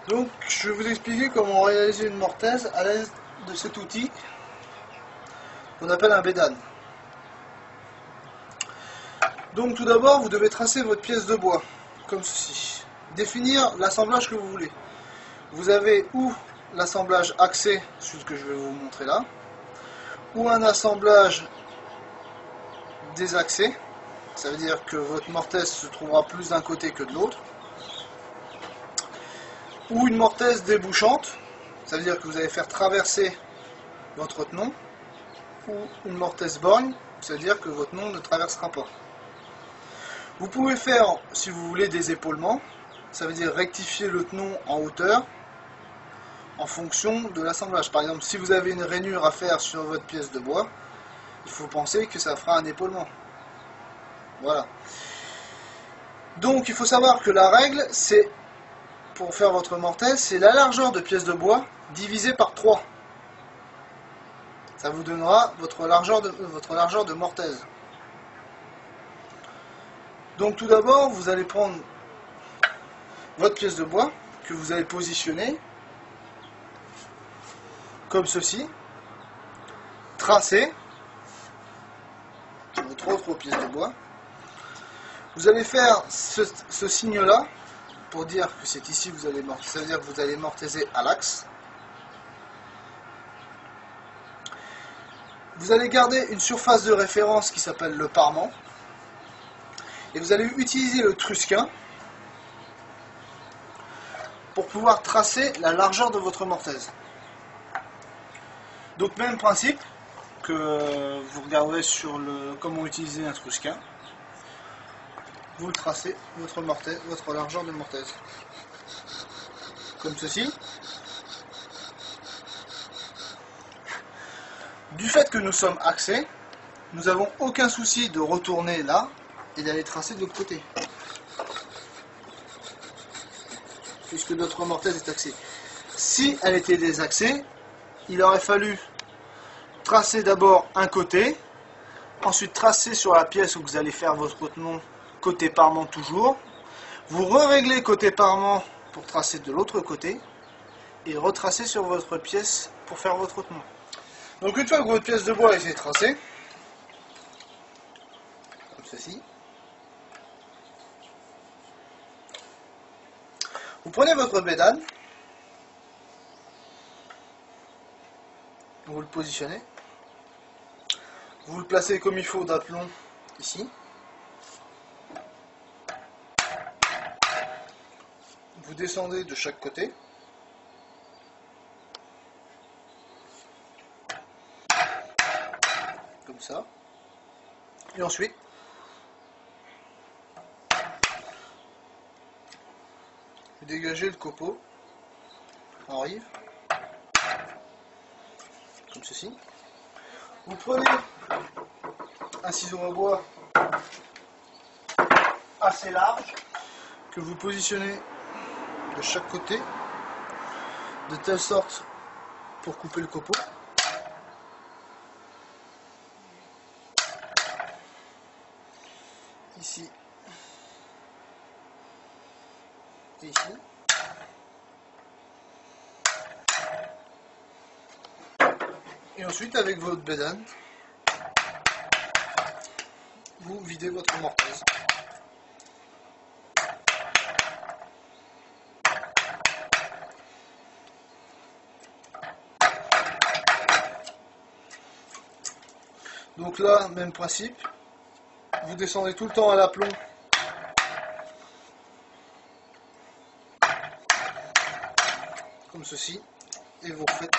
Donc je vais vous expliquer comment réaliser une mortaise à l'aide de cet outil qu'on appelle un bédane. Donc tout d'abord vous devez tracer votre pièce de bois comme ceci. Définir l'assemblage que vous voulez. Vous avez ou l'assemblage axé, celui que je vais vous montrer là, ou un assemblage désaxé. Ça veut dire que votre mortaise se trouvera plus d'un côté que de l'autre. Ou une mortaise débouchante, ça veut dire que vous allez faire traverser votre tenon. Ou une mortaise borgne, ça veut dire que votre tenon ne traversera pas. Vous pouvez faire, si vous voulez, des épaulements, ça veut dire rectifier le tenon en hauteur en fonction de l'assemblage. Par exemple, si vous avez une rainure à faire sur votre pièce de bois, il faut penser que ça fera un épaulement. Voilà. Donc il faut savoir que la règle, c'est, pour faire votre mortaise, c'est la largeur de pièce de bois divisée par 3. Ça vous donnera votre largeur de mortaise. Donc tout d'abord, vous allez prendre votre pièce de bois que vous allez positionner comme ceci, tracer votre autre pièce de bois. Vous allez faire ce signe-là pour dire que c'est ici que vous allez mortaiser. Ça veut dire que vous allez mortaiser à l'axe. Vous allez garder une surface de référence qui s'appelle le parement. Et vous allez utiliser le trusquin pour pouvoir tracer la largeur de votre mortaise. Donc même principe que vous regarderez sur comment utiliser un trusquin. Vous le tracez votre largeur de mortaise. Comme ceci. Du fait que nous sommes axés, nous n'avons aucun souci de retourner là et d'aller tracer de l'autre côté. Puisque notre mortaise est axée. Si elle était désaxée, il aurait fallu tracer d'abord un côté, ensuite tracer sur la pièce où vous allez faire votre tenon côté parement toujours. Vous réglez côté parement pour tracer de l'autre côté et retracer sur votre pièce pour faire votre tenon. Donc une fois que votre pièce de bois a été tracée, comme ceci, vous prenez votre bédane, vous le positionnez, vous le placez comme il faut d'aplomb ici, vous descendez de chaque côté, comme ça, et ensuite vous dégagez le copeau en rive, comme ceci. Vous prenez un ciseau à bois assez large que vous positionnez de chaque côté de telle sorte pour couper le copeau. Ici et ici. Et ensuite, avec votre bédane, vous videz votre mortaise. Donc là, même principe, vous descendez tout le temps à l'aplomb comme ceci et vous refaites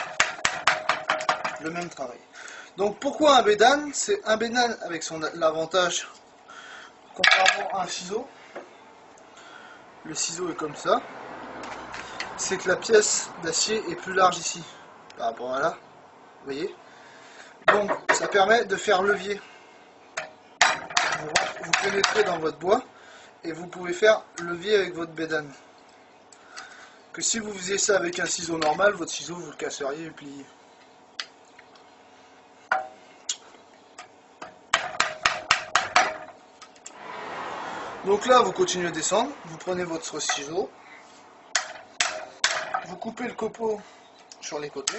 le même travail. Donc pourquoi un bédane? C'est un bédane avec l'avantage, contrairement à un ciseau, le ciseau est comme ça, c'est que la pièce d'acier est plus large ici par rapport à là, vous voyez. Donc ça permet de faire levier. Vous pénétrez dans votre bois et vous pouvez faire levier avec votre bédane. Que si vous faisiez ça avec un ciseau normal, votre ciseau vous le casseriez et pliez. Donc là vous continuez à descendre, vous prenez votre ciseau, Vous coupez le copeau sur les côtés.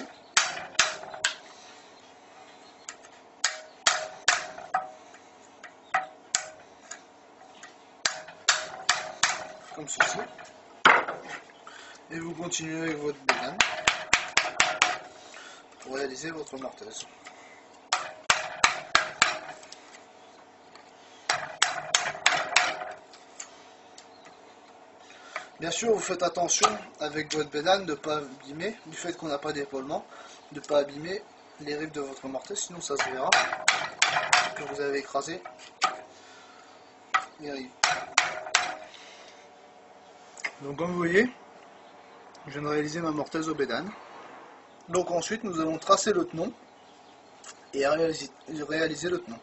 Comme ceci. Et vous continuez avec votre bédane pour réaliser votre mortaise. Bien sûr, vous faites attention avec votre bédane de ne pas abîmer, du fait qu'on n'a pas d'épaulement, de ne pas abîmer les rives de votre mortaise, sinon ça se verra que vous avez écrasé les rives. Donc comme vous voyez, je viens de réaliser ma mortaise au bédane. Donc ensuite nous allons tracer le tenon et réaliser le tenon.